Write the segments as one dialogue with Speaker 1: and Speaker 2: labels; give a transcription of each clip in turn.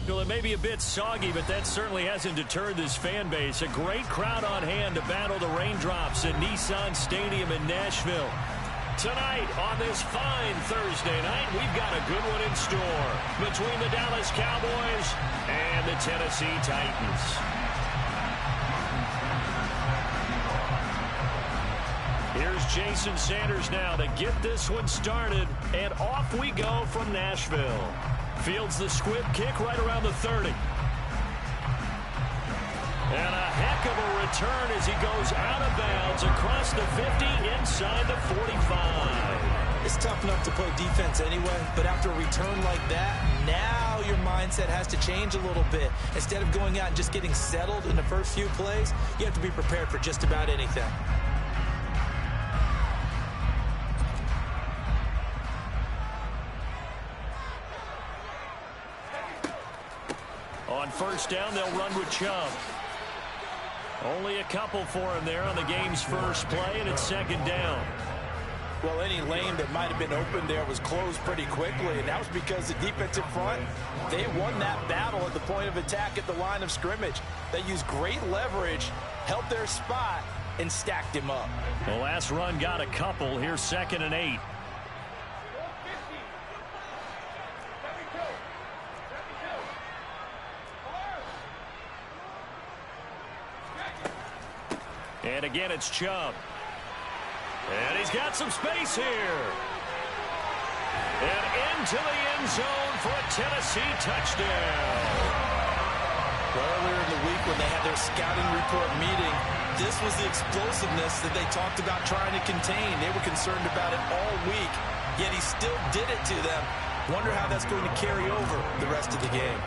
Speaker 1: Well, it may be a bit soggy, but that certainly hasn't deterred this fan base. A great crowd on hand to battle the raindrops at Nissan Stadium in Nashville. Tonight, on this fine Thursday night, we've got a good one in store between the Dallas Cowboys and the Tennessee Titans. Here's Jason Sanders now to get this one started, and off we go from Nashville. Fields the squib kick right around the 30. And a heck of a return as he goes out of bounds across the 50 inside the 45.
Speaker 2: It's tough enough to play defense anyway, but after a return like that, now your mindset has to change a little bit. Instead of going out and just getting settled in the first few plays, you have to be prepared for just about anything.
Speaker 1: On first down, they'll run with Chubb. Only a couple for him there on the game's first play, and it's second down.
Speaker 2: Well, any lane that might have been open there was closed pretty quickly, and that was because the defensive front, they won that battle at the point of attack at the line of scrimmage. They used great leverage, held their spot, and stacked him up.
Speaker 1: The last run got a couple. Here's 2nd and 8. And again, it's Chubb. And he's got some space here. And into the end zone for a Tennessee touchdown.
Speaker 2: Earlier in the week when they had their scouting report meeting, this was the explosiveness that they talked about trying to contain. They were concerned about it all week, yet he still did it to them. Wonder how that's going to carry over the rest of the game.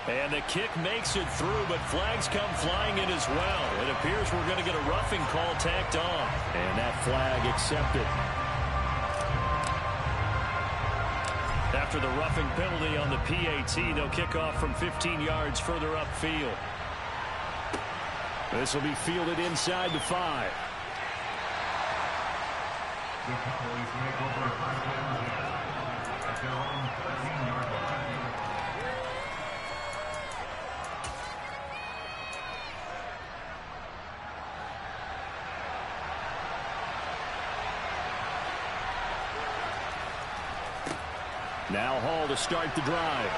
Speaker 1: And the kick makes it through, but flags come flying in as well. It appears we're going to get a roughing call tacked on. And that flag accepted. After the roughing penalty on the PAT, they'll kick off from 15 yards further upfield. This will be fielded inside the 5. Now Hall to start the drive.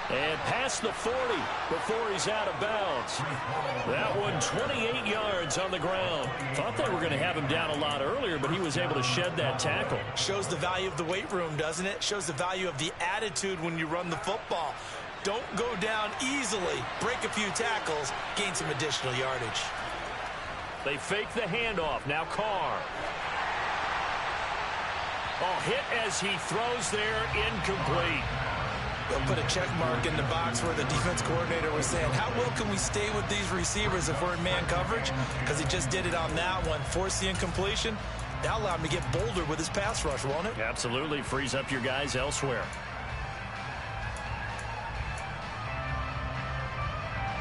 Speaker 1: And past the 40 before he's out of bounds. That one 28 yards on the ground. Thought they were going to have him down a lot earlier, but he was able to shed that tackle.
Speaker 2: Shows the value of the weight room, doesn't it? Shows the value of the attitude when you run the football. Don't go down easily. Break a few tackles. Gain some additional yardage.
Speaker 1: They fake the handoff. Now Carr. Oh, hit as he throws there, incomplete.
Speaker 2: They'll put a check mark in the box where the defense coordinator was saying, how well can we stay with these receivers if we're in man coverage? Because he just did it on that one. Force the incompletion. That'll allow him to get bolder with his pass rush, won't it?
Speaker 1: Absolutely. Frees up your guys elsewhere.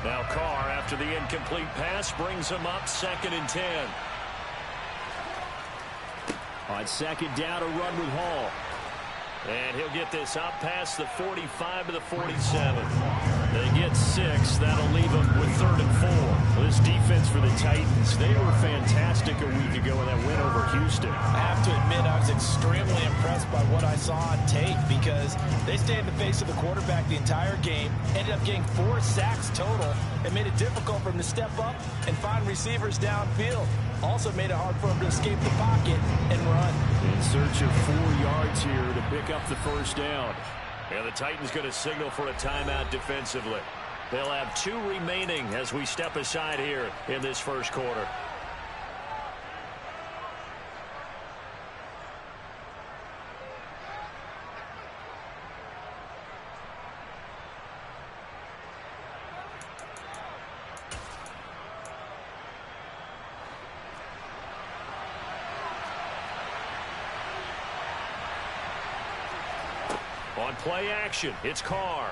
Speaker 1: Now Carr, after the incomplete pass, brings him up 2nd and 10. On second down, a run with Hall. And he'll get this up past the 45 to the 47. They get 6. That'll leave them with 3rd and 4. This defense for the Titans, they were fantastic a week ago in that win over Houston.
Speaker 2: I have to admit, I was extremely impressed by what I saw on tape because they stayed in the face of the quarterback the entire game, ended up getting 4 sacks total, and made it difficult for him to step up and find receivers downfield. Also made it hard for him to escape the pocket and run.
Speaker 1: In search of 4 yards here to pick up the first down. And the Titans going to signal for a timeout defensively. They'll have 2 remaining as we step aside here in this first quarter. On play action, it's Carr.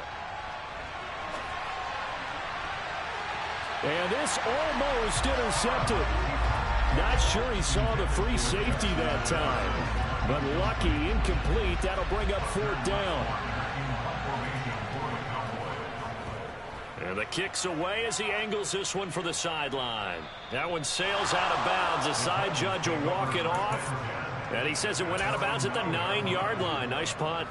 Speaker 1: And this almost intercepted. Not sure he saw the free safety that time. But lucky, incomplete. That'll bring up 4th down. And the kick's away as he angles this one for the sideline. That one sails out of bounds. The side judge will walk it off. And he says it went out of bounds at the 9-yard line. Nice punt.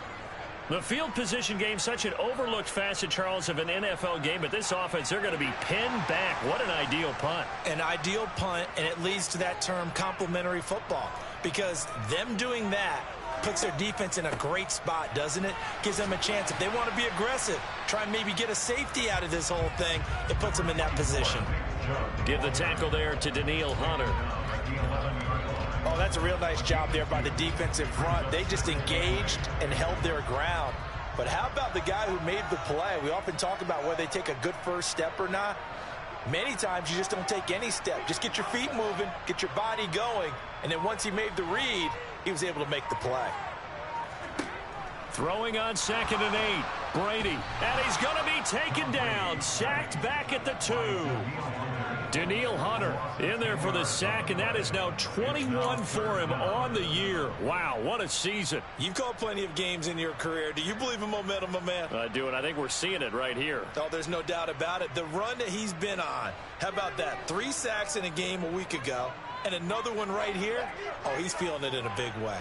Speaker 1: The field position game, such an overlooked facet, Charles, of an NFL game. But this offense, they're going to be pinned back. What an ideal punt.
Speaker 2: An ideal punt, and it leads to that term complementary football. Because them doing that puts their defense in a great spot, doesn't it? Gives them a chance. If they want to be aggressive, try and maybe get a safety out of this whole thing, it puts them in that position.
Speaker 1: Give the tackle there to Daniil Hunter.
Speaker 2: Oh, that's a real nice job there by the defensive front. They just engaged and held their ground. But how about the guy who made the play? We often talk about whether they take a good first step or not. Many times you just don't take any step. Just get your feet moving, get your body going, and then once he made the read, he was able to make the play.
Speaker 1: Throwing on 2nd and 8. Brady. And he's going to be taken down. Sacked back at the 2. Daniil Hunter in there for the sack, and that is now 21 for him on the year. Wow, what a season.
Speaker 2: You've called plenty of games in your career. Do you believe in momentum, my man?
Speaker 1: I do, and I think we're seeing it right here.
Speaker 2: Oh, there's no doubt about it. The run that he's been on, how about that? 3 sacks in a game a week ago, and another one right here. Oh, he's feeling it in a big way.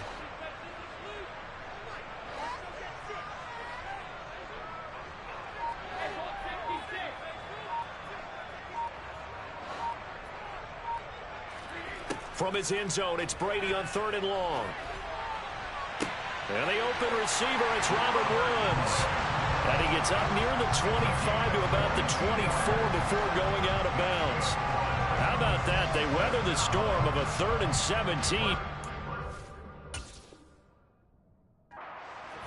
Speaker 1: From his end zone, it's Brady on 3rd and long. And the open receiver, it's Robert Woods. And he gets up near the 25 to about the 24 before going out of bounds. How about that? They weather the storm of a 3rd and 17.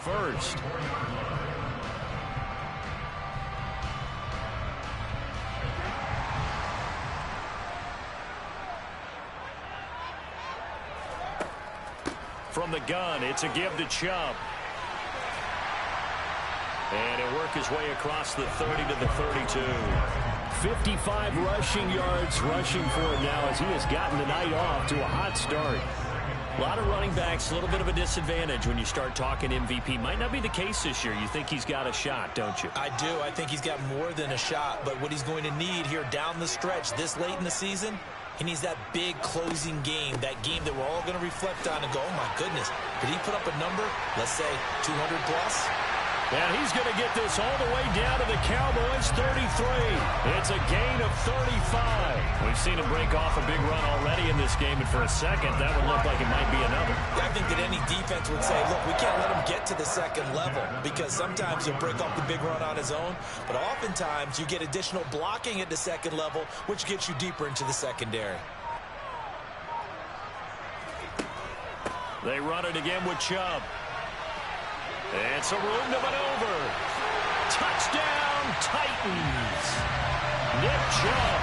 Speaker 1: First. From the gun, it's a give to Chubb. And he'll work his way across the 30 to the 32. 55 rushing yards rushing for him now as he has gotten the night off to a hot start. A lot of running backs, a little bit of a disadvantage when you start talking MVP. Might not be the case this year. You think he's got a shot, don't you?
Speaker 2: I do. I think he's got more than a shot. But what he's going to need here down the stretch this late in the season, he needs that big closing game, that game that we're all going to reflect on and go, oh, my goodness, did he put up a number, let's say, 200 plus?
Speaker 1: And he's going to get this all the way down to the Cowboys' 33. It's a gain of 35. We've seen him break off a big run already in this game, and for a second, that would look like it might be another.
Speaker 2: I think that any defense would say, look, we can't let him get to the second level because sometimes he'll break off the big run on his own, but oftentimes you get additional blocking at the second level, which gets you deeper into the secondary.
Speaker 1: They run it again with Chubb. And some room to maneuver. Touchdown, Titans. Nick Chubb,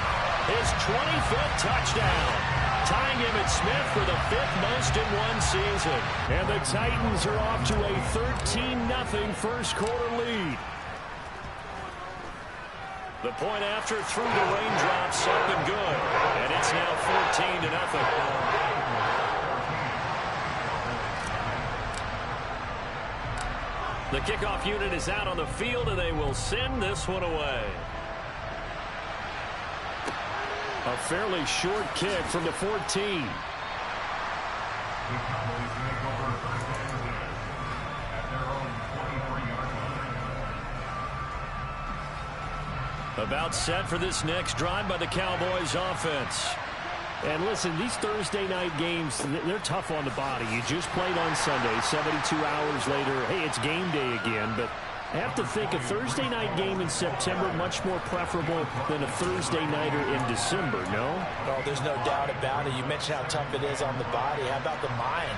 Speaker 1: his 25th touchdown. Tying him at Smith for the 5th most in one season. And the Titans are off to a 13-0 first quarter lead. The point after through the raindrops up and good. And it's now 14-0. The kickoff unit is out on the field, and they will send this one away. A fairly short kick from the 14. About set for this next drive by the Cowboys offense. And listen, these Thursday night games, they're tough on the body. You just played on Sunday, 72 hours later, hey, it's game day again. But I have to think a Thursday night game in September much more preferable than a Thursday nighter in December, no?
Speaker 2: Oh, there's no doubt about it. You mentioned how tough it is on the body. How about the mind?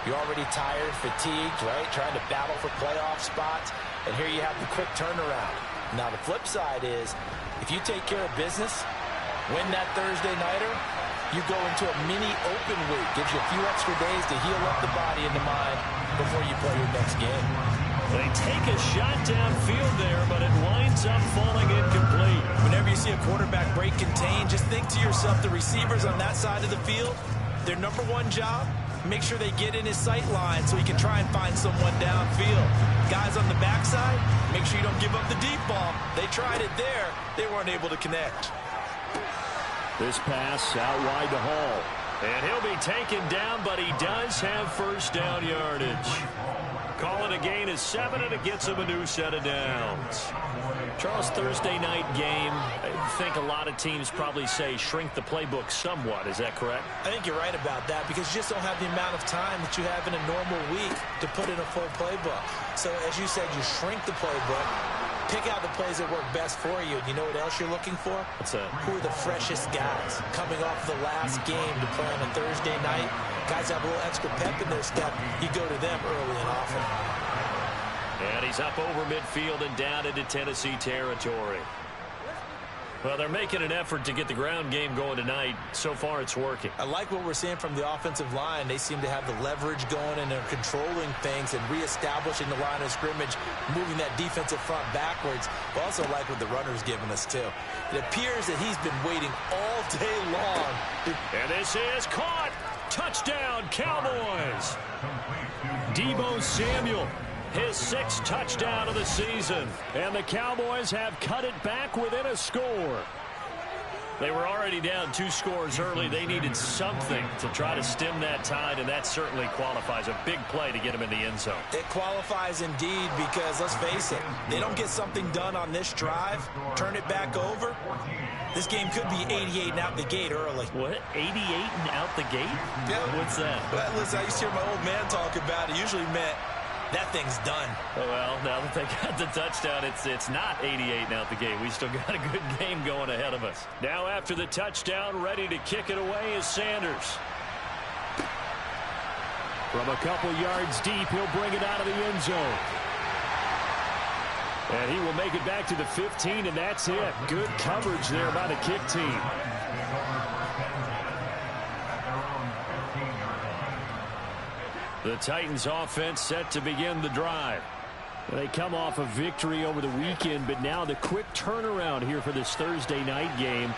Speaker 2: You're already tired, fatigued, right? Trying to battle for playoff spots. And here you have the quick turnaround. Now, the flip side is, if you take care of business, win that Thursday nighter, you go into a mini open week. Gives you a few extra days to heal up the body and the mind before you play your next game.
Speaker 1: They take a shot downfield there, but it winds up falling incomplete.
Speaker 2: Whenever you see a quarterback break contain, just think to yourself, the receivers on that side of the field, their number one job, make sure they get in his sight line so he can try and find someone downfield. Guys on the backside, make sure you don't give up the deep ball. They tried it there. They weren't able to connect.
Speaker 1: This pass out wide to Hall. And he'll be taken down, but he does have first down yardage. Calling a gain of 7, and it gets him a new set of downs. Charles, Thursday night game, I think a lot of teams probably say shrink the playbook somewhat. Is that correct?
Speaker 2: I think you're right about that because you just don't have the amount of time that you have in a normal week to put in a full playbook. So as you said, you shrink the playbook, pick out the plays that work best for you. You know what else you're looking for?
Speaker 1: What's that?
Speaker 2: Who are the freshest guys coming off the last game to play on a Thursday night? Guys have a little extra pep in their step. You go to them early and often.
Speaker 1: And he's up over midfield and down into Tennessee territory. Well, they're making an effort to get the ground game going tonight. So far, it's working.
Speaker 2: I like what we're seeing from the offensive line. They seem to have the leverage going, and they're controlling things and reestablishing the line of scrimmage, moving that defensive front backwards. I also like what the runner's giving us, too. It appears that he's been waiting all day long.
Speaker 1: And this is caught. Touchdown, Cowboys. Deebo Samuel, his 6th touchdown of the season. And the Cowboys have cut it back within a score. They were already down 2 scores early. They needed something to try to stem that tide, and that certainly qualifies. A big play to get them in the end zone.
Speaker 2: It qualifies indeed because, let's face it, they don't get something done on this drive, turn it back over. This game could be 88 and out the gate early.
Speaker 1: What? 88 and out the gate?
Speaker 2: Yeah.
Speaker 1: What's that?
Speaker 2: Well, listen, I used to hear my old man talk about it. Usually meant that thing's done.
Speaker 1: Oh, well, now that they got the touchdown, it's not 88 and out the gate. We still got a good game going ahead of us. Now after the touchdown, ready to kick it away is Sanders. From a couple yards deep, he'll bring it out of the end zone. And he will make it back to the 15, and that's it. Good coverage there by the kick team. The Titans offense set to begin the drive. They come off a victory over the weekend, but now the quick turnaround here for this Thursday night game.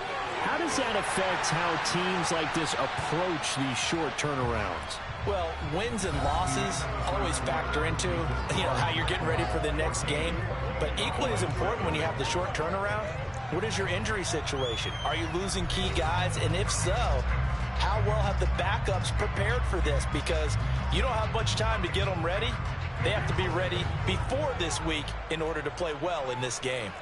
Speaker 1: How does that affect how teams like this approach these short turnarounds?
Speaker 2: Well, wins and losses always factor into, how you're getting ready for the next game. But equally as important when you have the short turnaround, what is your injury situation? Are you losing key guys? And if so, how well have the backups prepared for this? Because you don't have much time to get them ready. They have to be ready before this week in order to play well in this game.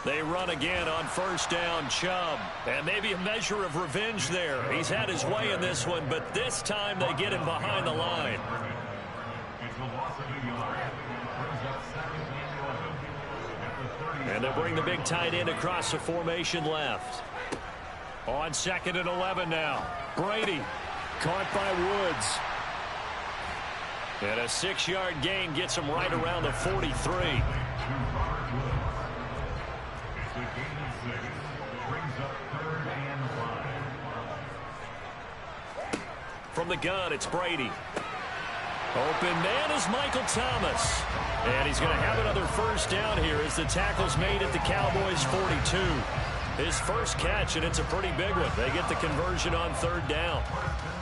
Speaker 1: They run again on first down, Chubb. And maybe a measure of revenge there. He's had his way in this one, but this time they get him behind the line. And they'll bring the big tight end across the formation left. On 2nd and 11 now. Brady caught by Woods. And a 6-yard gain gets him right around the 43. From the gun, it's Brady. Open man is Michael Thomas. And he's going to have another first down here as the tackle's made at the Cowboys' 42. His first catch, and it's a pretty big one. They get the conversion on 3rd down.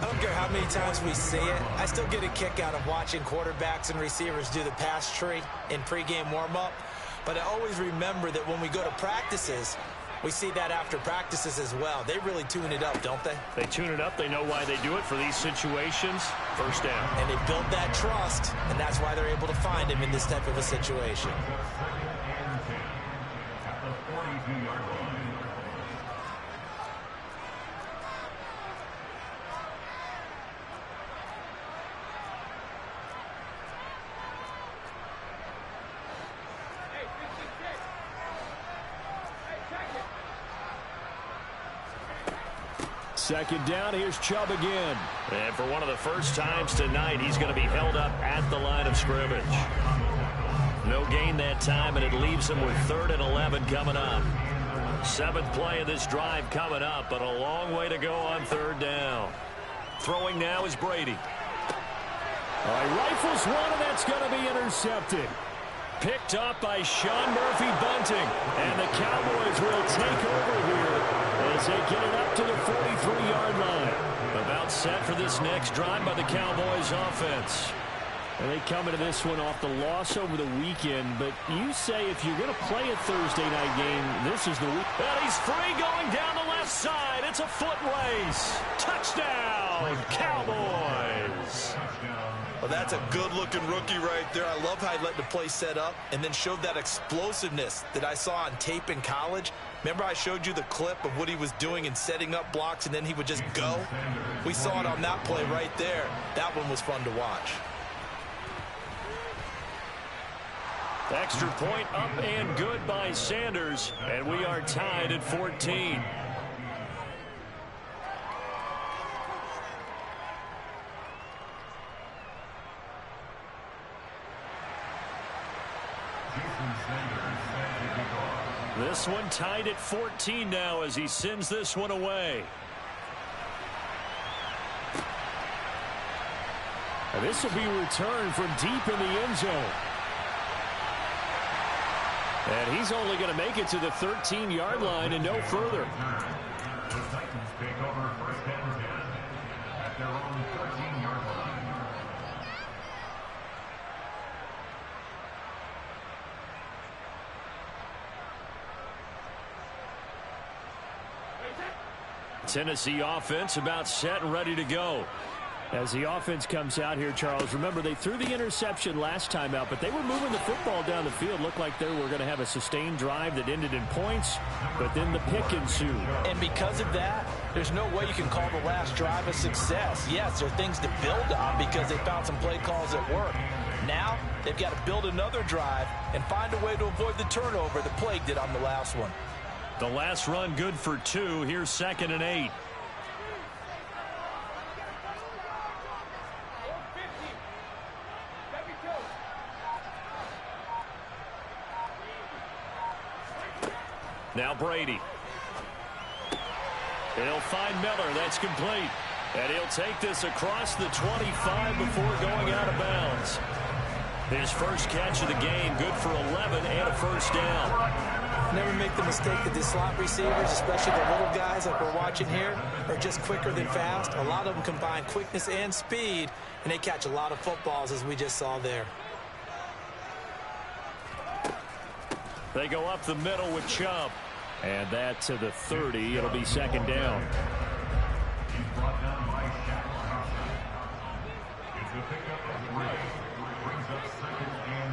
Speaker 2: I don't care how many times we see it. I still get a kick out of watching quarterbacks and receivers do the pass tree in pregame warm-up. But I always remember that when we go to practices, we see that after practices as well. They really tune it up, don't they?
Speaker 1: They tune it up. They know why they do it for these situations. First down.
Speaker 2: And they build that trust, and that's why they're able to find him in this type of a situation.
Speaker 1: Second down, here's Chubb again. And for one of the first times tonight, he's going to be held up at the line of scrimmage. No gain that time, and it leaves them with 3rd and 11 coming up. 7th play of this drive coming up, but a long way to go on 3rd down. Throwing now is Brady.
Speaker 3: All right, rifles one, and that's going to be intercepted.
Speaker 1: Picked up by Sean Murphy-Bunting, and the Cowboys will take over here as they get it up to the 43-yard line. About set for this next drive by the Cowboys offense.
Speaker 3: And they come into this one off the loss over the weekend, but you say if you're going to play a Thursday night game, this is the week.
Speaker 1: And he's free going down the left side. It's a foot race. Touchdown, Cowboys.
Speaker 2: Well, that's a good-looking rookie right there. I love how he let the play set up and then showed that explosiveness that I saw on tape in college. Remember I showed you the clip of what he was doing and setting up blocks, and then he would just go? We saw it on that play right there. That one was fun to watch.
Speaker 1: Extra point up and good by Sanders, and we are tied at 14. This one tied at 14 now as he sends this one away.
Speaker 3: And this will be returned from deep in the end zone.
Speaker 1: And he's only going to make it to the 13-yard line and no further.
Speaker 4: The Titans take over 1st and 10 at their own 13-yard line.
Speaker 1: Tennessee offense about set and ready to go.
Speaker 3: As the offense comes out here, Charles, remember they threw the interception last time out, but they were moving the football down the field. Looked like they were going to have a sustained drive that ended in points, but then the pick ensued.
Speaker 2: And because of that, there's no way you can call the last drive a success. Yes, there are things to build on because they found some play calls that work. Now, they've got to build another drive and find a way to avoid the turnover the plague did on the last one.
Speaker 1: The last run good for 2. Here's 2nd and 8. Now Brady. He'll find Miller. That's complete. And he'll take this across the 25 before going out of bounds. His first catch of the game, good for 11 and a first down.
Speaker 2: Never make the mistake that the slot receivers, especially the little guys like we're watching here, are just quicker than fast. A lot of them combine quickness and speed, and they catch a lot of footballs, as we just saw there.
Speaker 1: They go up the middle with Chubb.
Speaker 3: And that to the 30. It'll be 2nd down.
Speaker 4: He's brought down by Shaq. It's the pickup of 3. Brings up 2nd and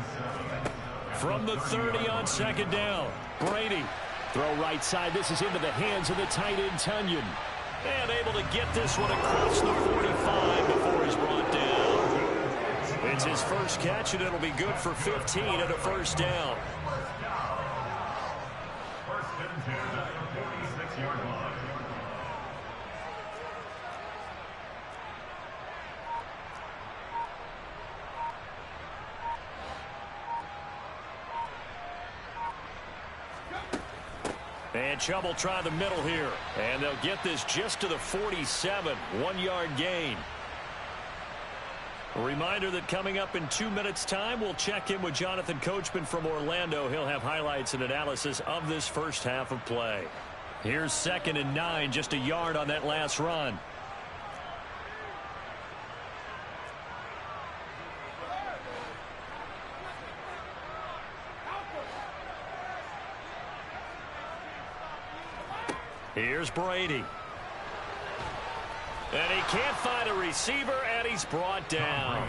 Speaker 4: 7.
Speaker 1: From the 30 on 2nd down. Brady.
Speaker 3: Throw right side. This is into the hands of the tight end, Tunyon.
Speaker 1: And able to get this one across the 45 before he's brought down. It's his first catch, and it'll be good for 15 and a first down.
Speaker 4: 1st and 10 at the 46-yard line.
Speaker 1: And Chubb will try the middle here. And they'll get this just to the 47. 1-yard gain. A reminder that coming up in 2 minutes' time, we'll check in with Jonathan Coachman from Orlando. He'll have highlights and analysis of this first half of play. Here's 2nd and 9, just a yard on that last run. Here's Brady. And he can't find a receiver, and he's brought down.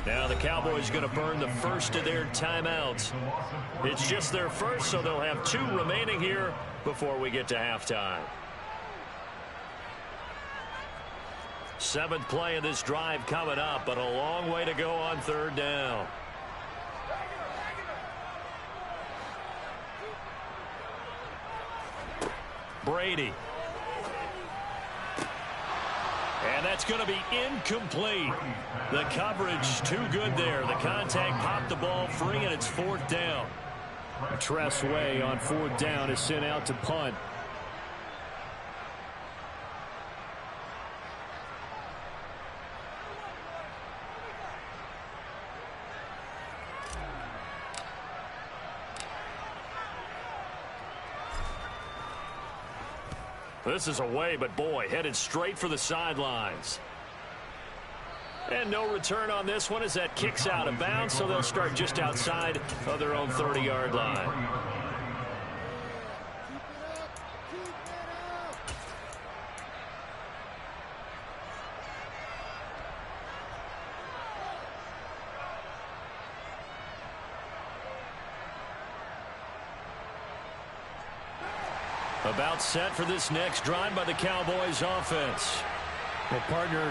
Speaker 1: Now the Cowboys going to burn the first of their timeouts. It's just their first, so they'll have 2 remaining here before we get to halftime. 7th play of this drive coming up, but a long way to go on 3rd down. Brady. And that's going to be incomplete. The coverage too good there. The contact popped the ball free, and it's 4th down.
Speaker 3: Tress Way on 4th down is sent out to punt.
Speaker 1: This is away, but boy, headed straight for the sidelines. And no return on this one as that kicks out of bounds, so they'll start just outside of their own 30-yard line. About set for this next drive by the Cowboys offense.
Speaker 3: Well, partner,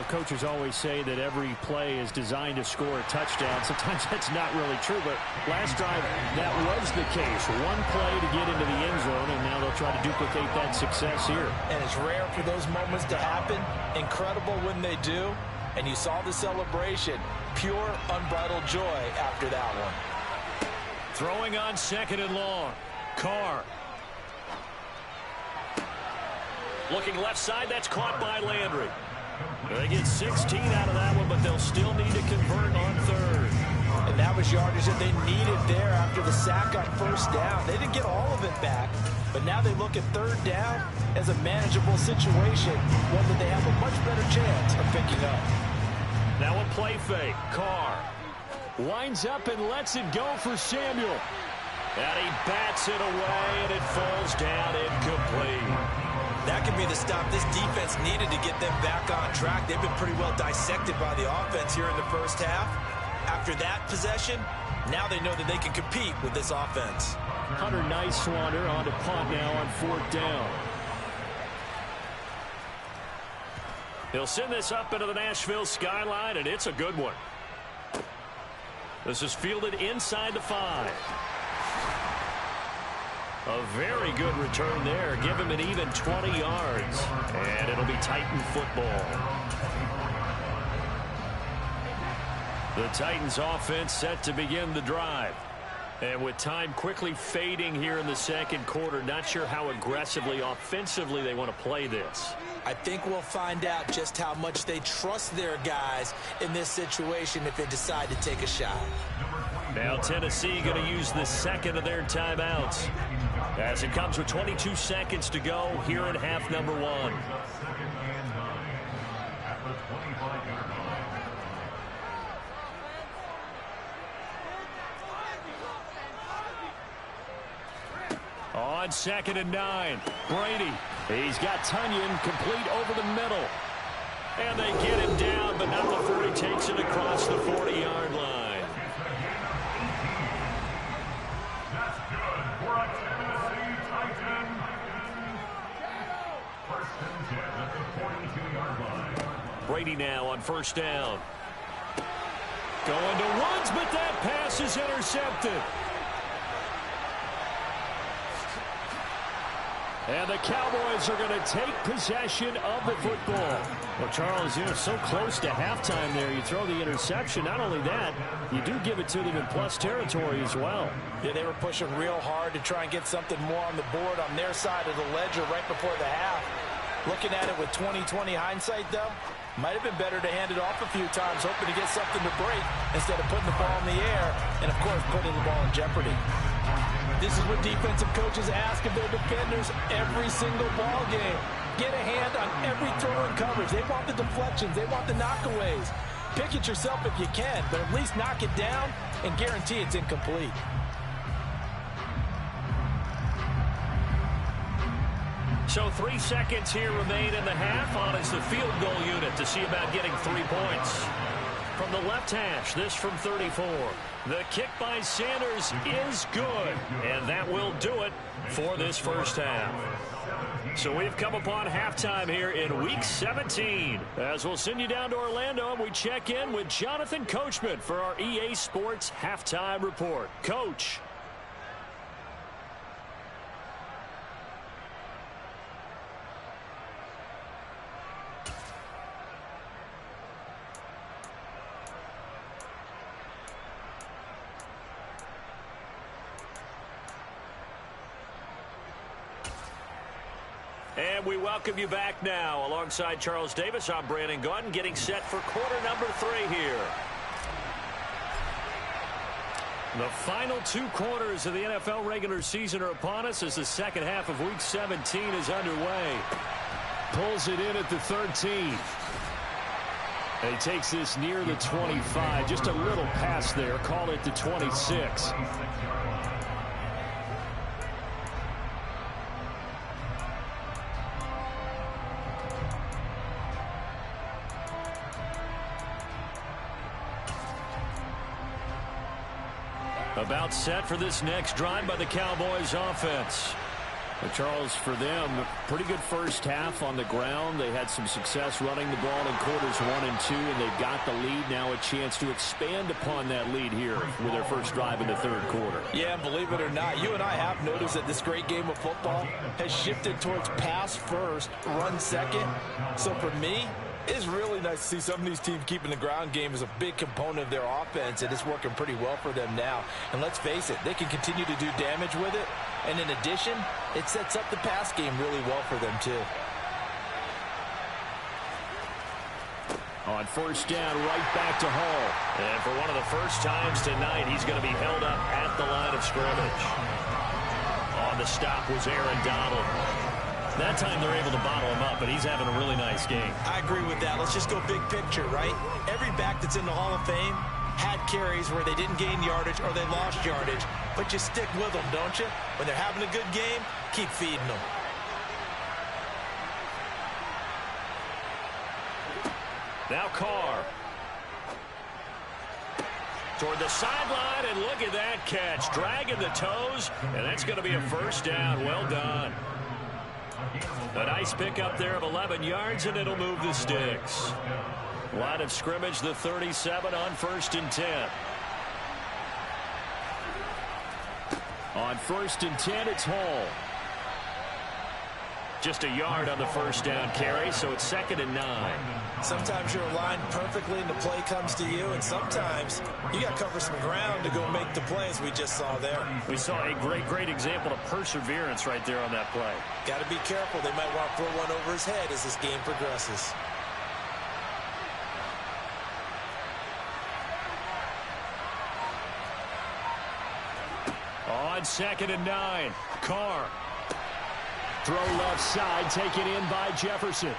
Speaker 3: coaches always say that every play is designed to score a touchdown. Sometimes that's not really true, but last drive, that was the case. One play to get into the end zone, and now they'll try to duplicate that success here.
Speaker 2: And it's rare for those moments to happen. Incredible when they do. And you saw the celebration. Pure, unbridled joy after that one.
Speaker 1: Throwing on 2nd and long. Carr. Looking left side, that's caught by Landry. They get 16 out of that one, but they'll still need to convert on 3rd.
Speaker 2: And that was yardage that they needed there after the sack on 1st down. They didn't get all of it back, but now they look at 3rd down as a manageable situation, one that they have a much better chance of picking up.
Speaker 1: Now a play fake. Carr winds up and lets it go for Samuel. And he bats it away, and it falls down incomplete.
Speaker 2: That could be the stop this defense needed to get them back on track. They've been pretty well dissected by the offense here in the first half. After that possession, now they know that they can compete with this offense.
Speaker 3: Hunter Nice-Swander on to punt now on 4th down.
Speaker 1: He'll send this up into the Nashville skyline, and it's a good one. This is fielded inside the 5. A very good return there. Give him an even 20 yards. And it'll be Titan football. The Titans offense set to begin the drive. And with time quickly fading here in the 2nd quarter, not sure how aggressively, offensively they want to play this.
Speaker 2: I think we'll find out just how much they trust their guys in this situation if they decide to take a shot.
Speaker 1: Now Tennessee going to use the 2nd of their timeouts, as it comes with 22 seconds to go here in half number 1.
Speaker 4: 2nd and 9 at the 25-yard line.
Speaker 1: On 2nd and 9, Brady. He's got Tunyon complete over the middle. And they get him down, but not before he takes it across the 40-yard line.
Speaker 4: That's good for a Tennessee Titan. 1st and 10 at the 42-yard line.
Speaker 1: Brady now on 1st down. Going to Woods, but that pass is intercepted. And the Cowboys are going to take possession of the football.
Speaker 3: Well, Charles, so close to halftime there. You throw the interception. Not only that, you do give it to them in plus territory as well.
Speaker 2: Yeah, they were pushing real hard to try and get something more on the board on their side of the ledger right before the half. Looking at it with 20/20 hindsight, though, might have been better to hand it off a few times, hoping to get something to break instead of putting the ball in the air and, of course, putting the ball in jeopardy. This is what defensive coaches ask of their defenders every single ball game. Get a hand on every throw in coverage. They want the deflections. They want the knockaways. Pick it yourself if you can, but at least knock it down and guarantee it's incomplete.
Speaker 1: So 3 seconds here remain in the half. On is the field goal unit to see about getting 3 points. From the left hash, this from 34. The kick by Sanders is good, and that will do it for this first half. So we've come upon halftime here in Week 17. As we'll send you down to Orlando, and we check in with Jonathan Coachman for our EA Sports Halftime Report. Coach. And we welcome you back now. Alongside Charles Davis, I'm Brandon Gaudin, getting set for quarter number 3 here. The final 2 quarters of the NFL regular season are upon us as the second half of Week 17 is underway. Pulls it in at the 13. And he takes this near the 25. Just a little pass there. Call it the 26. About set for this next drive by the Cowboys offense. But Charles, for them, pretty good first half on the ground. They had some success running the ball in quarters 1 and 2, and they've got the lead. Now a chance to expand upon that lead here with their first drive in the third quarter.
Speaker 2: Yeah, and believe it or not, you and I have noticed that this great game of football has shifted towards pass first, run second. So for me, it's really nice to see some of these teams keeping the ground game as a big component of their offense, and it's working pretty well for them now. And let's face it, they can continue to do damage with it. And in addition, it sets up the pass game really well for them, too.
Speaker 1: On first down, right back to Hall. And for one of the first times tonight, he's going to be held up at the line of scrimmage. On the stop was Aaron Donald. That time they're able to bottle him up, but he's having a really nice game.
Speaker 2: I agree with that. Let's just go big picture, right? Every back that's in the Hall of Fame had carries where they didn't gain yardage or they lost yardage, but you stick with them, don't you? When they're having a good game, keep feeding them.
Speaker 1: Now Carr. Toward the sideline, and look at that catch. Dragging the toes, and that's going to be a first down. Well done. A nice pickup there of 11 yards, and it'll move the sticks. Line of scrimmage, the 37 on first and 10. On first and 10, it's Hall. Just a yard on the first down carry, so it's 2nd and 9.
Speaker 2: Sometimes you're aligned perfectly and the play comes to you, and sometimes you got to cover some ground to go make the plays we just saw there.
Speaker 1: We saw a great example of perseverance right there on that play.
Speaker 2: Got to be careful. They might want to throw one over his head as this game progresses.
Speaker 1: On 2nd and 9, Carr. Throw left side, taken in by Jefferson.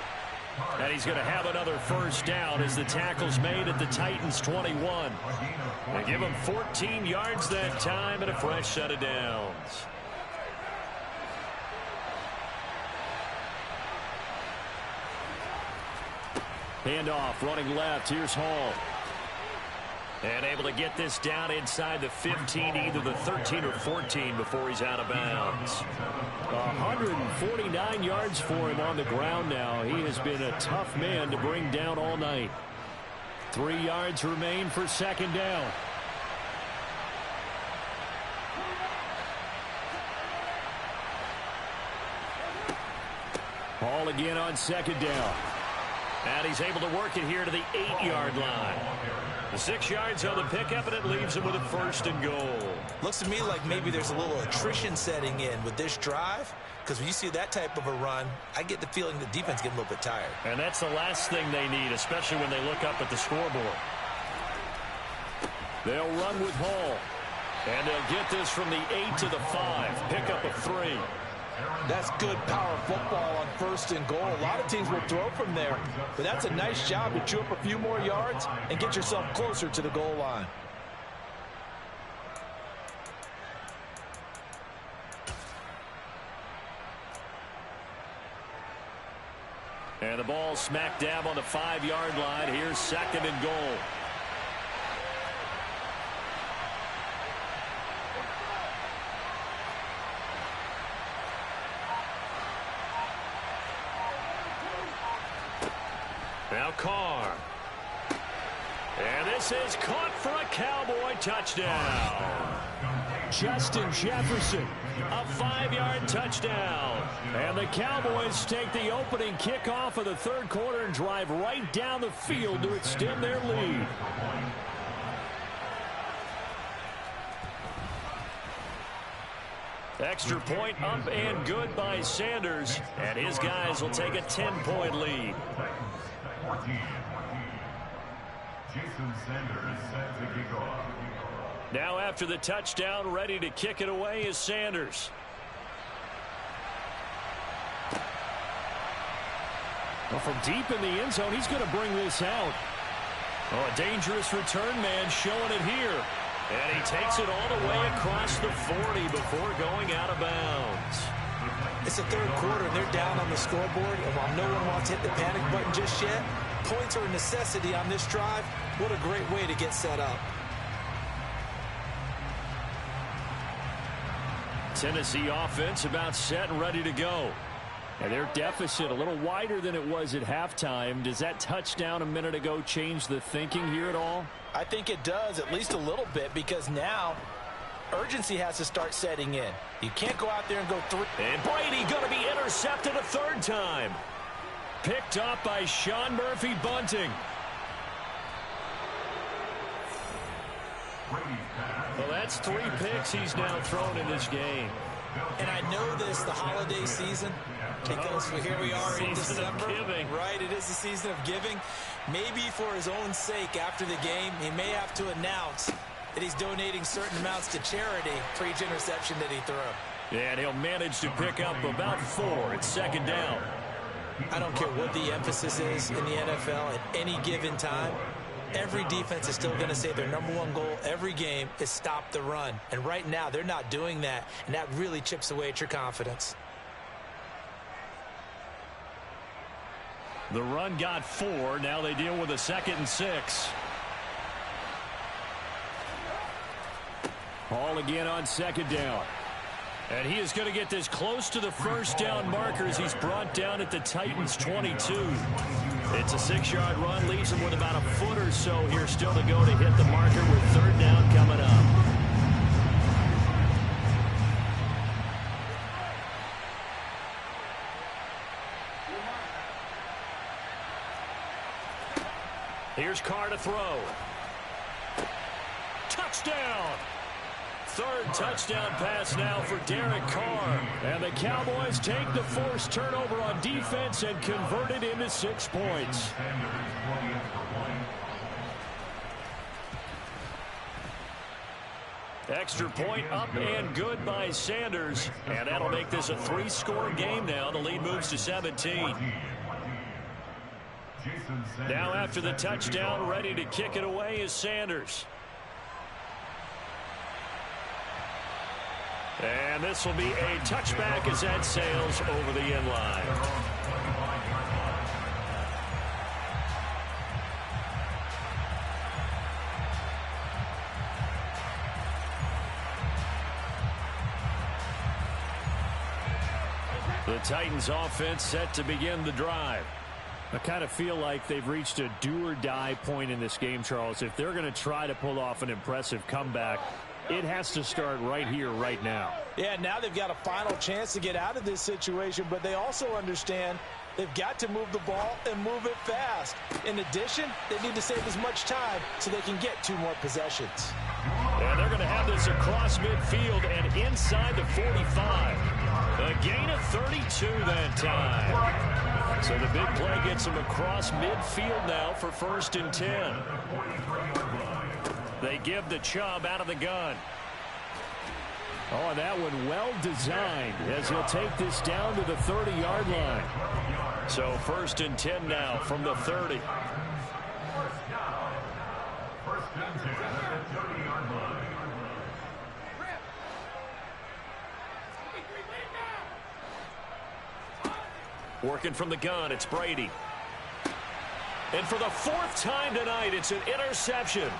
Speaker 1: And he's going to have another first down as the tackle's made at the Titans' 21. They give him 14 yards that time and a fresh set of downs. Handoff, running left. Here's Hall. And able to get this down inside the 15, either the 13 or 14 before he's out of bounds. 149 yards for him on the ground now. He has been a tough man to bring down all night. 3 yards remain for second down. Hall again on second down. And he's able to work it here to the 8-yard line. The 6 yards on the pickup, and it leaves him with a first and goal.
Speaker 2: Looks to me like maybe there's a little attrition setting in with this drive, because when you see that type of a run, I get the feeling the defense getting a little bit tired.
Speaker 1: And that's the last thing they need, especially when they look up at the scoreboard. They'll run with Hall. And they'll get this from the 8 to the 5. Pickup of 3.
Speaker 2: That's good power football on first and goal. A lot of teams will throw from there, but that's a nice job to chew up a few more yards and get yourself closer to the goal line.
Speaker 1: And the ball smack dab on the 5-yard line. Here's second and goal. Now Carr. And this is caught for a Cowboy touchdown. Justin Jefferson, a 5-yard touchdown. And the Cowboys take the opening kickoff of the third quarter and drive right down the field to extend their lead. Extra point up and good by Sanders. And his guys will take a 10-point lead.
Speaker 4: 14. Jason Sanders set to kick off.
Speaker 1: Now after the touchdown, ready to kick it away is Sanders. Well, from deep in the end zone, he's going to bring this out. Oh, a dangerous return man showing it here. And he takes it all the way across the 40 before going out of bounds.
Speaker 2: It's the third quarter, and they're down on the scoreboard. And while no one wants to hit the panic button just yet, points are a necessity on this drive. What a great way to get set up.
Speaker 1: Tennessee offense about set and ready to go. And their deficit a little wider than it was at halftime. Does that touchdown a minute ago change the thinking here at all?
Speaker 2: I think it does, at least a little bit, because now urgency has to start setting in. You can't go out there and go three.
Speaker 1: And Brady going to be intercepted a third time. Picked up by Sean Murphy Bunting. Well, that's 3 picks he's now thrown in this game.
Speaker 2: And I know this, the holiday season, because here we are in December. Right, it is the season of giving. Maybe for his own sake after the game, he may have to announce that he's donating certain amounts to charity for each interception that he threw.
Speaker 1: And he'll manage to pick up about 4 at second down.
Speaker 2: I don't care what the emphasis is in the NFL at any given time. Every defense is still going to say their #1 goal every game is stop the run. And right now, they're not doing that, and that really chips away at your confidence.
Speaker 1: The run got 4. Now they deal with a 2nd and 6. Hall again on 2nd down. And he is going to get this close to the first down markers. He's brought down at the Titans' 22. It's a 6-yard run, leaves him with about a foot or so here still to go to hit the marker with 3rd down coming up. Here's Carr to throw. Touchdown! 3rd touchdown pass now for Derek Carr. And the Cowboys take the forced turnover on defense and convert it into 6 points. Extra point up and good by Sanders. And that'll make this a 3-score game now. The lead moves to 17. Now after the touchdown, ready to kick it away is Sanders. And this will be a touchback as that sails over the end line. The Titans offense set to begin the drive. I kind of feel like they've reached a do-or-die point in this game, Charles. If they're going to try to pull off an impressive comeback, it has to start right here, right now.
Speaker 2: Yeah, now they've got a final chance to get out of this situation, but they also understand they've got to move the ball and move it fast. In addition, they need to save as much time so they can get 2 more possessions.
Speaker 1: And they're going to have this across midfield and inside the 45. A gain of 32 that time. So the big play gets them across midfield now for 1st and 10. They give the Chubb out of the gun. Oh, and that one well designed as he'll take this down to the 30-yard line. So 1st and 10 now from the 30.
Speaker 4: 1st and 10 at the 30-yard line.
Speaker 1: Working from the gun, it's Brady. And for the 4th time tonight, it's an interception.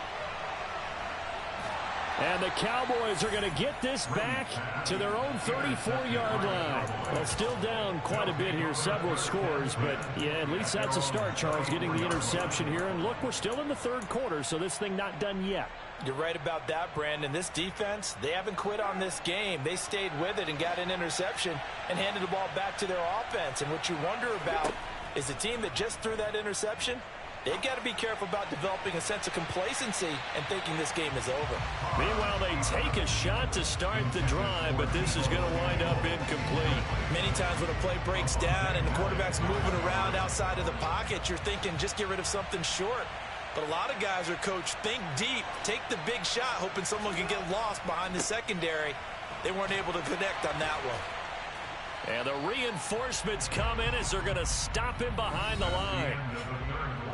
Speaker 1: And the Cowboys are going to get this back to their own 34-yard line. Well, still down quite a bit here, several scores, but yeah, at least that's a start, Charles, getting the interception here. And look, we're still in the 3rd quarter, so this thing not done yet.
Speaker 2: You're right about that, Brandon. This defense, they haven't quit on this game. They stayed with it and got an interception and handed the ball back to their offense. And what you wonder about is the team that just threw that interception, They've got to be careful about developing a sense of complacency and thinking this game is over.
Speaker 1: Meanwhile, they take a shot to start the drive, but this is going to wind up incomplete.
Speaker 2: Many times when a play breaks down and the quarterback's moving around outside of the pocket, you're thinking just get rid of something short. But a lot of guys are coached, think deep, take the big shot, hoping someone can get lost behind the secondary. They weren't able to connect on that one.
Speaker 1: And the reinforcements come in as they're going to stop him behind the line.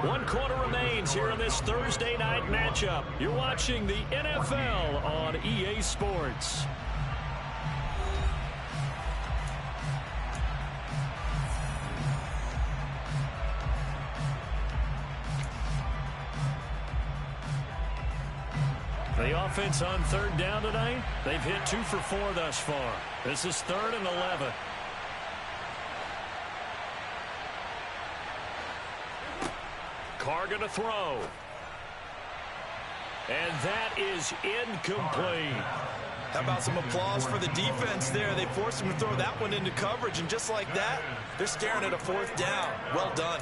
Speaker 1: 1 quarter remains here in this Thursday night matchup. You're watching the NFL on EA Sports. The offense on 3rd down tonight, they've hit 2 for 4 thus far. This is 3rd and 11. Carr going to throw. And that is incomplete.
Speaker 2: How about some applause for the defense there? They forced him to throw that one into coverage, and just like that, they're staring at a 4th down. Well done.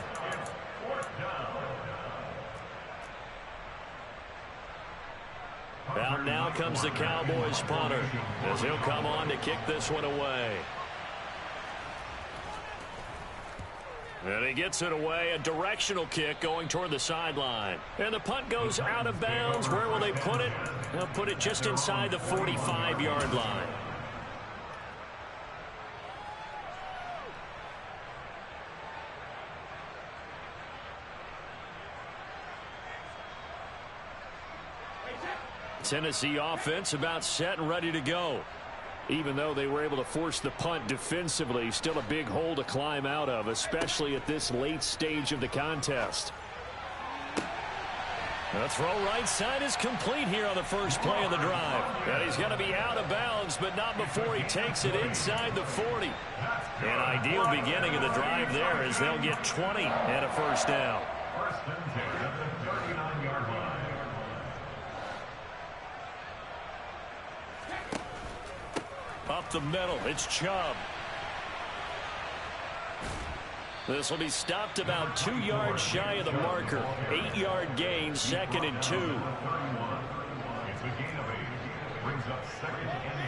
Speaker 1: Out now comes the Cowboys punter as he'll come on to kick this one away. And he gets it away, a directional kick going toward the sideline. And the punt goes out of bounds. Where will they put it? They'll put it just inside the 45-yard line. Tennessee offense about set and ready to go. Even though they were able to force the punt defensively, still a big hole to climb out of, especially at this late stage of the contest. The throw right side is complete here on the first play of the drive. And he's going to be out of bounds, but not before he takes it inside the 40. An ideal beginning of the drive there as they'll get 20 and a first down.
Speaker 4: First and 10 at the 39-yard line.
Speaker 1: Up the middle, it's Chubb. This will be stopped about 2 yards shy of the marker. 8-yard gain, 2nd and 2.
Speaker 4: It's a gain of 8. Brings up 2nd and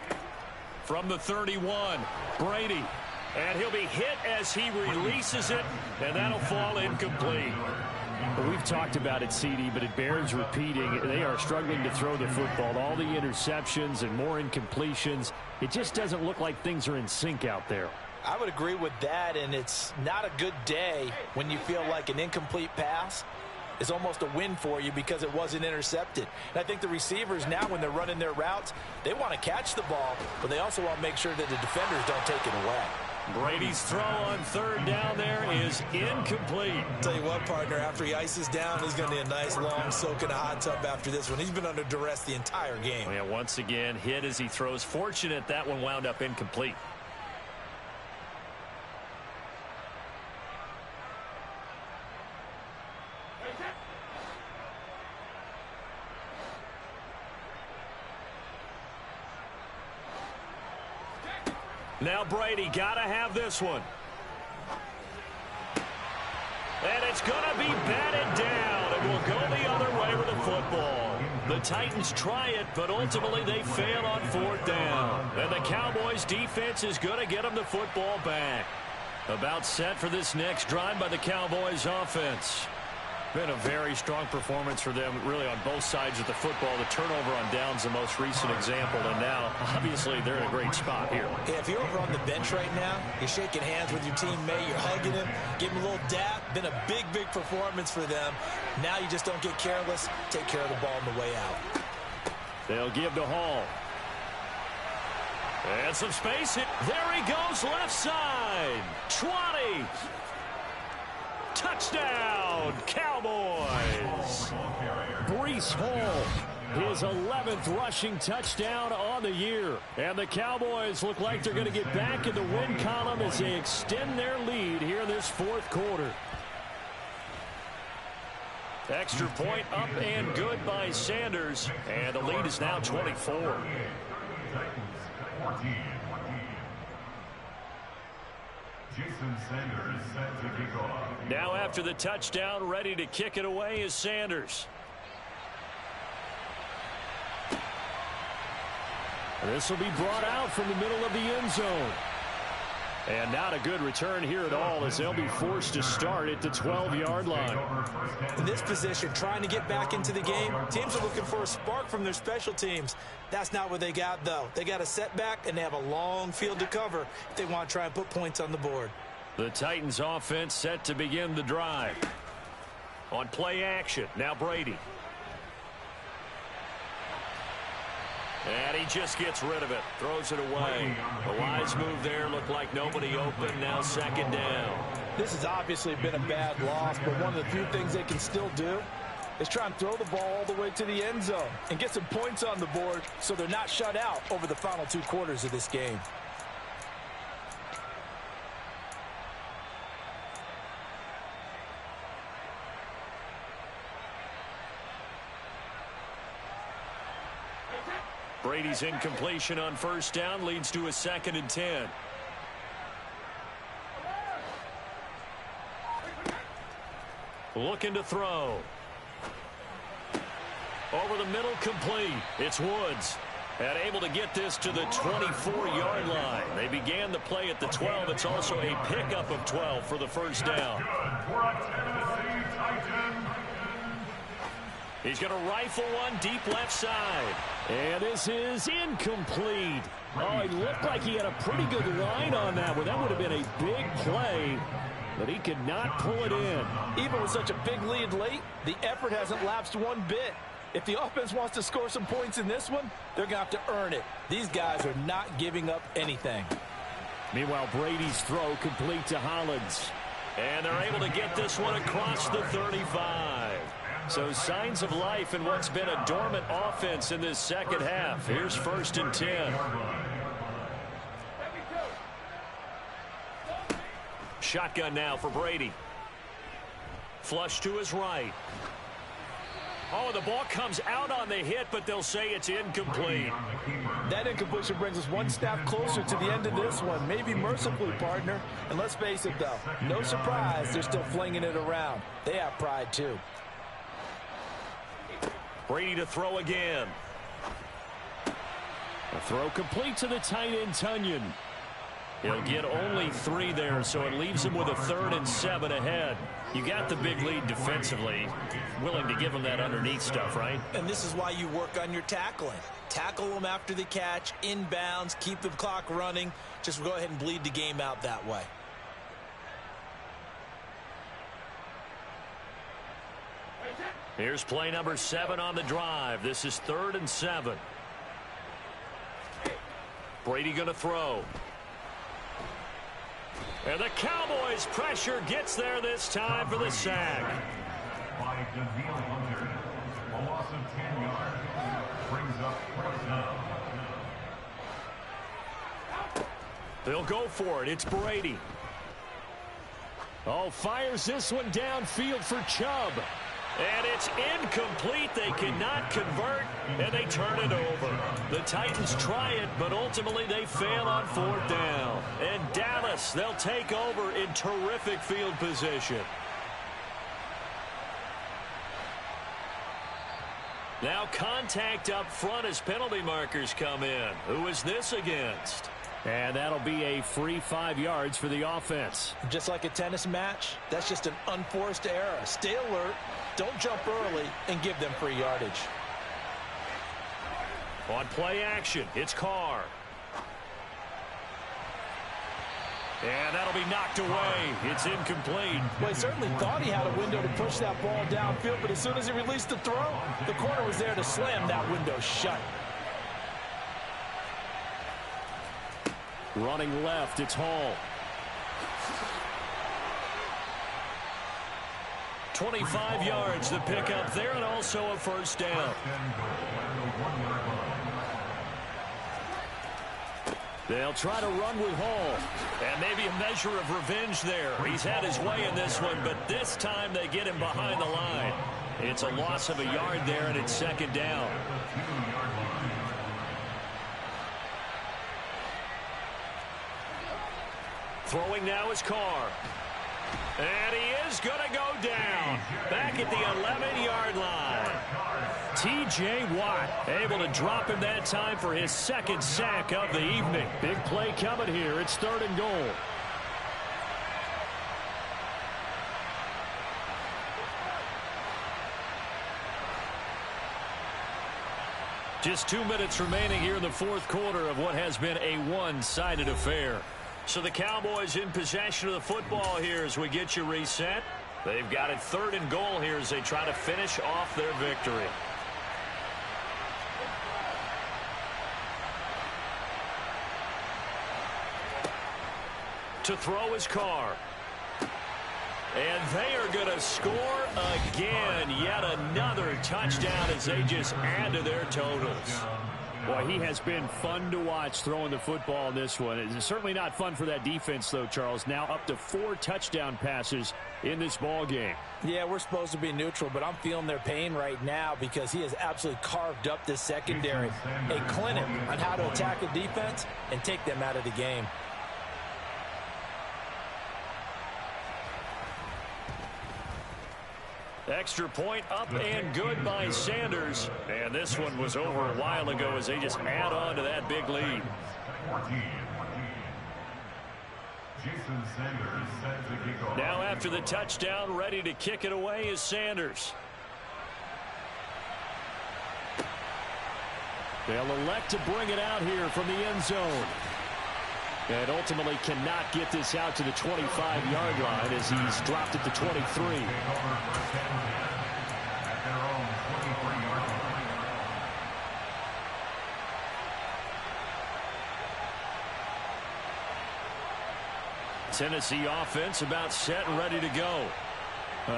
Speaker 4: 2.
Speaker 1: From the 31, Brady. And he'll be hit as he releases it, and that'll fall incomplete.
Speaker 3: Well, we've talked about it, CD, but it bears repeating. They are struggling to throw the football. All the interceptions and more incompletions. It just doesn't look like things are in sync out there.
Speaker 2: I would agree with that, and it's not a good day when you feel like an incomplete pass is almost a win for you because it wasn't intercepted. And I think the receivers now, when they're running their routes, they want to catch the ball, but they also want to make sure that the defenders don't take it away.
Speaker 1: Brady's throw on 3rd down there is incomplete.
Speaker 2: Tell you what, partner, after he ices down, he's going to need a nice long soak in a hot tub after this one. He's been under duress the entire game.
Speaker 1: Yeah, once again, hit as he throws. Fortunate that one wound up incomplete. Now Brady got to have this one. And it's going to be batted down, and will go the other way with the football. The Titans try it, but ultimately they fail on 4th down. And the Cowboys defense is going to get them the football back. About set for this next drive by the Cowboys offense. Been a very strong performance for them, really, on both sides of the football. The turnover on downs, the most recent example, and now, obviously, they're in a great spot here.
Speaker 2: Yeah, if you're over on the bench right now, you're shaking hands with your teammate, you're hugging him, give him a little dap. Been a big, big performance for them. Now you just don't get careless. Take care of the ball on the way out.
Speaker 1: They'll give to Hall. And some space. There he goes, left side. 20. Touchdown, Cowboys. Breece Hall, his 11th rushing touchdown on the year. And the Cowboys look like they're going to get back in the win column as they extend their lead here this 4th quarter. Extra point up and good by Sanders. And the lead is now 24.
Speaker 4: Jason Sanders set to kick off.
Speaker 1: Now after the touchdown, ready to kick it away is Sanders. This will be brought out from the middle of the end zone. And not a good return here at all, as they'll be forced to start at the 12-yard line.
Speaker 2: In this position, trying to get back into the game, teams are looking for a spark from their special teams. That's not what they got, though. They got a setback, and they have a long field to cover if they want to try and put points on the board.
Speaker 1: The Titans offense set to begin the drive. On play action, now Brady. And he just gets rid of it, throws it away. The wise move there, looked like nobody open, now second down.
Speaker 2: This has obviously been a bad loss, but one of the few things they can still do is try and throw the ball all the way to the end zone and get some points on the board so they're not shut out over the final 2 quarters of this game.
Speaker 1: Brady's incompletion on first down leads to a 2nd and 10. Looking to throw. Over the middle, complete. It's Woods. And able to get this to the 24-yard line. They began the play at the 12. It's also a pickup of 12 for the first down. He's going to rifle one deep left side. And this is incomplete. Oh, it looked like he had a pretty good line on that one. That would have been a big play, but he could not pull it in.
Speaker 2: Even with such a big lead late, the effort hasn't lapsed one bit. If the offense wants to score some points in this one, they're going to have to earn it. These guys are not giving up anything.
Speaker 1: Meanwhile, Brady's throw complete to Hollins. And they're able to get this one across the 35. So signs of life in what's been a dormant offense in this second half. Here's 1st and 10. Shotgun now for Brady. Flush to his right. Oh, the ball comes out on the hit, but they'll say it's incomplete.
Speaker 2: That incompletion brings us one step closer to the end of this one. Maybe mercifully, partner. And let's face it, though, no surprise, they're still flinging it around. They have pride, too.
Speaker 1: Brady to throw again. A throw complete to the tight end, Tunyon. He'll get only 3 there, so it leaves him with a 3rd and 7 ahead. You got the big lead defensively. Willing to give him that underneath stuff, right?
Speaker 2: And this is why you work on your tackling. Tackle them after the catch, inbounds, keep the clock running. Just go ahead and bleed the game out that way.
Speaker 1: Here's play number 7 on the drive. This is 3rd and 7. Brady going to throw. And the Cowboys pressure gets there this time for the sack.
Speaker 4: By Daniil Hunter. A loss of 10 yards. Brings up 1st down.
Speaker 1: They'll go for it. It's Brady. Oh, fires this one downfield for Chubb. And it's incomplete. They cannot convert, and they turn it over. The Titans try it, but ultimately they fail on 4th down. And Dallas, they'll take over in terrific field position. Now contact up front as penalty markers come in. Who is this against? And that'll be a free 5 yards for the offense.
Speaker 2: Just like a tennis match, that's just an unforced error. Stay alert, don't jump early, and give them free yardage.
Speaker 1: On play action, it's Carr. And that'll be knocked away. It's incomplete.
Speaker 2: Well, he certainly thought he had a window to push that ball downfield, but as soon as he released the throw, the corner was there to slam that window shut.
Speaker 1: Running left, it's Hall. 25 yards, the pickup there, and also a 1st down. They'll try to run with Hall. And maybe a measure of revenge there. He's had his way in this one, but this time they get him behind the line. It's a loss of a yard there, and it's 2nd down. Throwing now is Carr. And he is going to go down back at the 11-yard line. T.J. Watt able to drop him that time for his second sack of the evening. Big play coming here. It's 3rd and goal. Just 2 minutes remaining here in the 4th quarter of what has been a one-sided affair. So the Cowboys in possession of the football here as we get you reset. They've got it 3rd and goal here as they try to finish off their victory. To throw his Carr. And they are going to score again. Yet another touchdown as they just add to their totals.
Speaker 3: Boy, he has been fun to watch throwing the football in this one. It's certainly not fun for that defense, though, Charles. Now up to 4 touchdown passes in this ball game.
Speaker 2: Yeah, we're supposed to be neutral, but I'm feeling their pain right now because he has absolutely carved up this secondary. A clinic on how to attack a defense and take them out of the game.
Speaker 1: Extra point up and good by Sanders. And this one was over a while ago as they just add on to that big lead. Now after the touchdown, ready to kick it away is Sanders.
Speaker 3: They'll elect to bring it out here from the end zone. And ultimately cannot get this out to the 25-yard line as he's dropped it to 23.
Speaker 1: Tennessee offense about set and ready to go.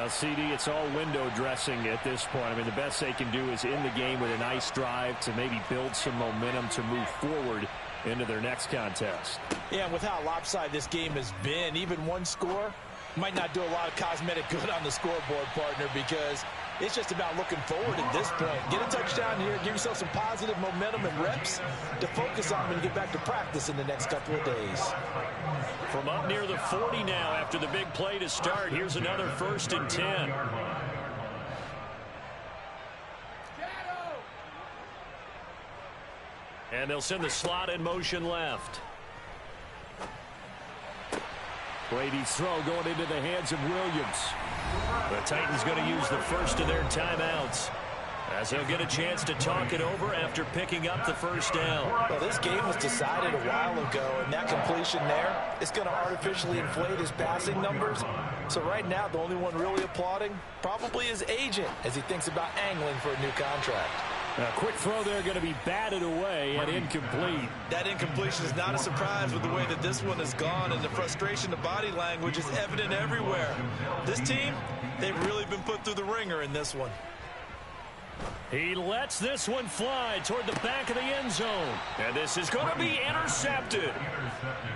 Speaker 3: CD, it's all window dressing at this point. I mean, the best they can do is end the game with a nice drive to maybe build some momentum to move forward into their next contest.
Speaker 2: Yeah, and with how lopsided this game has been, even one score might not do a lot of cosmetic good on the scoreboard, partner, because it's just about looking forward at this point. Get a touchdown here, give yourself some positive momentum and reps to focus on when you get back to practice in the next couple of days.
Speaker 1: From up near the 40 now after the big play to start, here's another 1st and 10. And they'll send the slot in motion left.
Speaker 3: Brady's throw going into the hands of Williams.
Speaker 1: The Titans going to use the first of their timeouts as they'll get a chance to talk it over after picking up the first down.
Speaker 2: Well, this game was decided a while ago, and that completion there is going to artificially inflate his passing numbers. So right now, the only one really applauding probably his agent as he thinks about angling for a new contract.
Speaker 3: A quick throw there going to be batted away and incomplete.
Speaker 2: That incompletion is not a surprise with the way that this one has gone, and the frustration, the body language is evident everywhere. This team, they've really been put through the ringer in this one.
Speaker 1: He lets this one fly toward the back of the end zone. And this is going to be intercepted.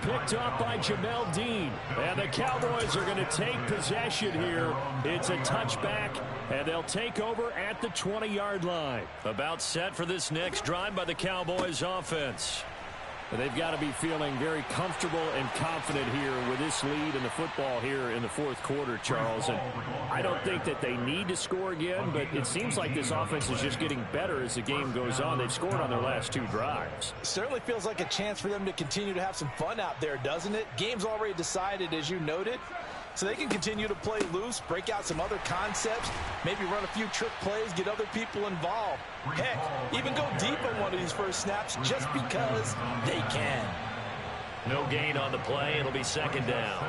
Speaker 3: Picked up by Jamel Dean. And the Cowboys are going to take possession here. It's a touchback, and they'll take over at the 20-yard line.
Speaker 1: About set for this next drive by the Cowboys offense.
Speaker 3: They've got to be feeling very comfortable and confident here with this lead in the football here in the 4th quarter, Charles. And I don't think that they need to score again, but it seems like this offense is just getting better as the game goes on. They've scored on their last 2 drives.
Speaker 2: Certainly feels like a chance for them to continue to have some fun out there, doesn't it? Game's already decided, as you noted. So they can continue to play loose, break out some other concepts, maybe run a few trick plays, get other people involved. Heck, even go deep on one of these first snaps just because they can.
Speaker 1: No gain on the play. It'll be 2nd down.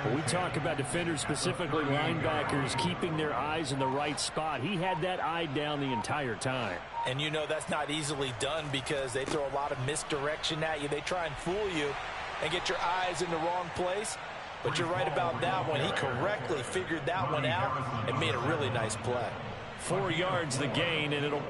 Speaker 3: When we talk about defenders, specifically linebackers, keeping their eyes in the right spot, he had that eye down the entire time.
Speaker 2: And you know that's not easily done because they throw a lot of misdirection at you. They try and fool you and get your eyes in the wrong place. But you're right about that one. He correctly figured that one out and made a really nice play.
Speaker 1: 4 yards the gain, and it'll...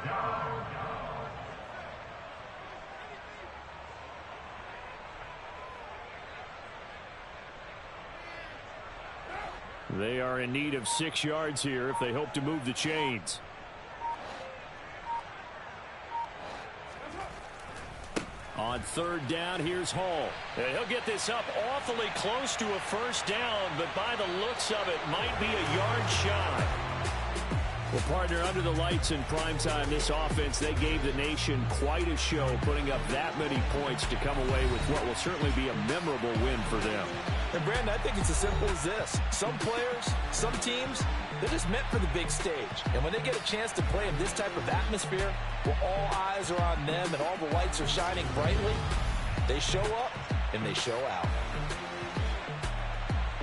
Speaker 1: down.
Speaker 3: They are in need of 6 yards here if they hope to move the chains. On 3rd down, here's Hall.
Speaker 1: He'll get this up awfully close to a first down, but by the looks of it, might be a yard shy.
Speaker 3: Well, partner, under the lights in primetime, this offense, they gave the nation quite a show, putting up that many points to come away with what will certainly be a memorable win for them.
Speaker 2: And, Brandon, I think it's as simple as this. Some players, some teams, they're just meant for the big stage. And when they get a chance to play in this type of atmosphere, where all eyes are on them and all the lights are shining brightly, they show up and they show out.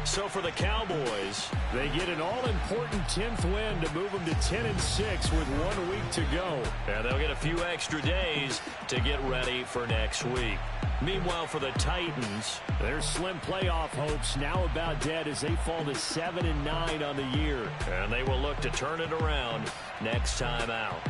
Speaker 1: So for the Cowboys,
Speaker 3: they get an all-important 10th win to move them to 10-6 with 1 week to go.
Speaker 1: And they'll get a few extra days to get ready for next week. Meanwhile, for the Titans,
Speaker 3: their slim playoff hopes now about dead as they fall to 7-9 on the year.
Speaker 1: And they will look to turn it around next time out.